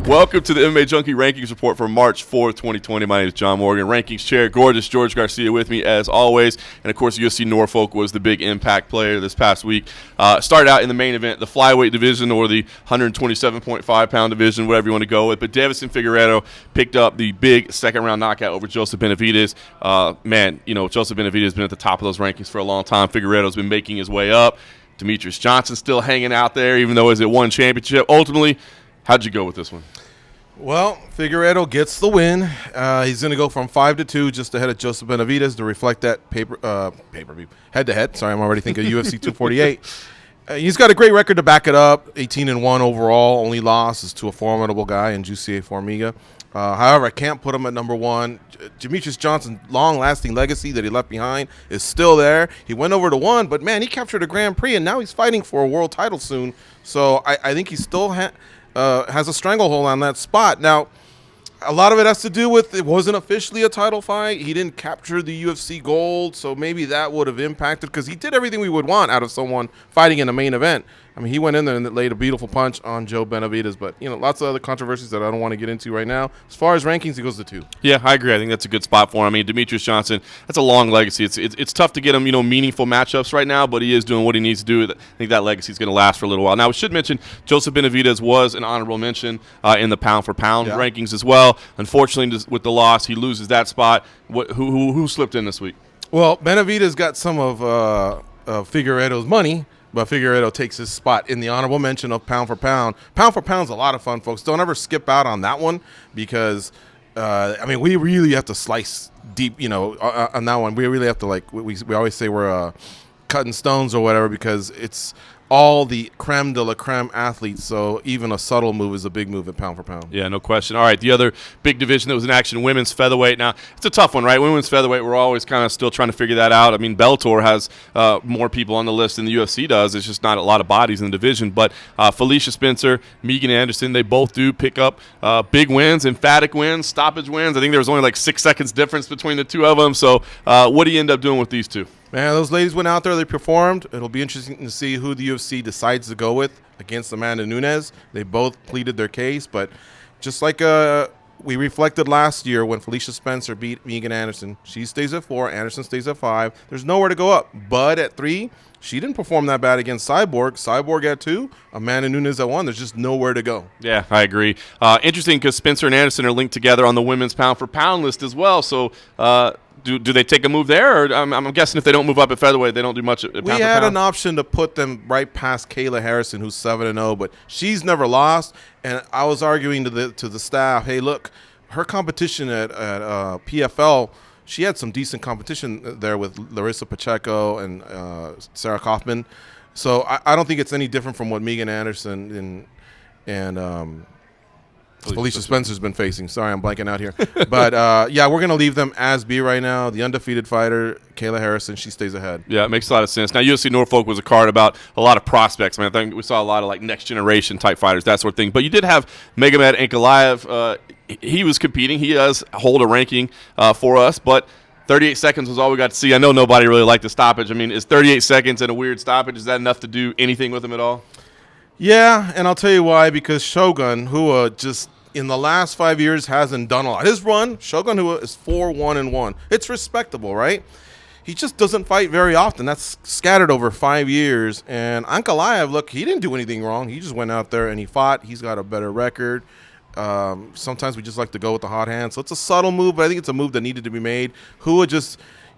Welcome to the MMA Junkie Rankings Report for March 4th, 2020. My name is John Morgan, Rankings Chair. Gorgeous George Garcia with me as always. And, of course, UFC Norfolk was the big impact player this past week. Started out in the main event, the flyweight division or the 127.5-pound division, whatever you want to go with. But Deiveson Figueiredo picked up the big second-round knockout over Joseph Benavidez. Joseph Benavidez has been at the top of those rankings for a long time. Figueiredo's been making his way up. Demetrius Johnson still hanging out there, even though he's at one championship. Ultimately, how'd you go with this one? Well, Figueiredo gets the win. He's going to go from 5-2, just ahead of Joseph Benavidez to reflect that pay-per-view head-to-head. Sorry, I'm already thinking UFC 248. He's got a great record to back it up. 18-1 overall. Only loss is to a formidable guy in Jussier Formiga. However, I can't put him at number one. Demetrius Johnson's long-lasting legacy that he left behind is still there. He went over to one, but, man, he captured a Grand Prix, and now he's fighting for a world title soon. So I think he still has a stranglehold on that spot. Now, a lot of it has to do with it wasn't officially a title fight. He didn't capture the UFC gold, so maybe that would have impacted because he did everything we would want out of someone fighting in the main event. I mean, he went in there and laid a beautiful punch on Joe Benavidez, but, lots of other controversies that I don't want to get into right now. As far as rankings, he goes to 2. Yeah, I agree. I think that's a good spot for him. I mean, Demetrius Johnson, that's a long legacy. It's tough to get him, meaningful matchups right now, but he is doing what he needs to do. I think that legacy is going to last for a little while. Now, we should mention Joseph Benavidez was an honorable mention in the pound-for-pound rankings as well. Unfortunately, with the loss, he loses that spot. Who slipped in this week? Well, Benavidez got some of Figueiredo's money, but Figueiredo takes his spot in the honorable mention of pound for pound. Pound for pound is a lot of fun, folks. Don't ever skip out on that one because, we really have to slice deep, on that one. We really have to, we always say we're cutting stones or whatever because it's all the creme de la creme athletes, so even a subtle move is a big move at pound for pound. Yeah, no question. All right, the other big division that was in action, women's featherweight. Now, it's a tough one, right? Women's featherweight, we're always kind of still trying to figure that out. I mean, Bellator has more people on the list than the UFC does. It's just not a lot of bodies in the division. But Felicia Spencer, Megan Anderson, they both do pick up big wins, emphatic wins, stoppage wins. I think there was only 6 seconds difference between the two of them. So what do you end up doing with these two? Man, those ladies went out there. They performed. It'll be interesting to see who the UFC decides to go with against Amanda Nunes. They both pleaded their case, but just like we reflected last year when Felicia Spencer beat Megan Anderson, she stays at 4, Anderson stays at 5. There's nowhere to go up. But at 3, she didn't perform that bad against Cyborg. Cyborg at 2, Amanda Nunes at 1. There's just nowhere to go. Yeah, I agree. Interesting because Spencer and Anderson are linked together on the women's pound-for-pound list as well. So do they take a move there? Or I'm guessing if they don't move up at featherweight, they don't do much at pound-for-pound. We had an option to put them right past Kayla Harrison, who's 7-0, but she's never lost. And I was arguing to the staff, hey, look, her competition at PFL, she had some decent competition there with Larissa Pacheco and Sarah Kaufman. So I don't think it's any different from what Megan Anderson and Felicia Spencer's been facing. Sorry, I'm blanking out here. But, we're going to leave them as B right now. The undefeated fighter, Kayla Harrison, she stays ahead. Yeah, it makes a lot of sense. Now, UFC Norfolk was a card about a lot of prospects. I think we saw a lot of next-generation type fighters, that sort of thing. But you did have Magomed Ankalaev. He was competing. He does hold a ranking for us, but 38 seconds was all we got to see. I know nobody really liked the stoppage. I mean, is 38 seconds and a weird stoppage, is that enough to do anything with him at all? Yeah, and I'll tell you why, because Shogun, who just in the last 5 years hasn't done a lot. His run, Shogun Hua, is 4-1-1. It's respectable, right? He just doesn't fight very often. That's scattered over 5 years. And Ankalaev, look, he didn't do anything wrong. He just went out there and he fought. He's got a better record. Sometimes we just like to go with the hot hand. So it's a subtle move, but I think it's a move that needed to be made. Hua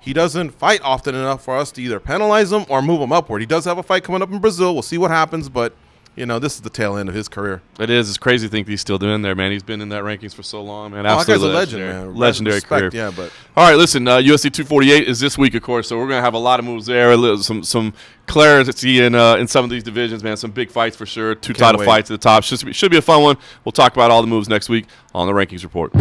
he doesn't fight often enough for us to either penalize him or move him upward. He does have a fight coming up in Brazil. We'll see what happens, but this is the tail end of his career. It is. It's crazy to think he's still doing there, man. He's been in that rankings for so long, man. Absolutely, that guy's a legend, man. Legendary career. Yeah, but all right, listen. UFC 248 is this week, of course, so we're gonna have a lot of moves there. Some clarity in some of these divisions, man. Some big fights for sure. Two title fights at the top. Should be a fun one. We'll talk about all the moves next week on the Rankings Report.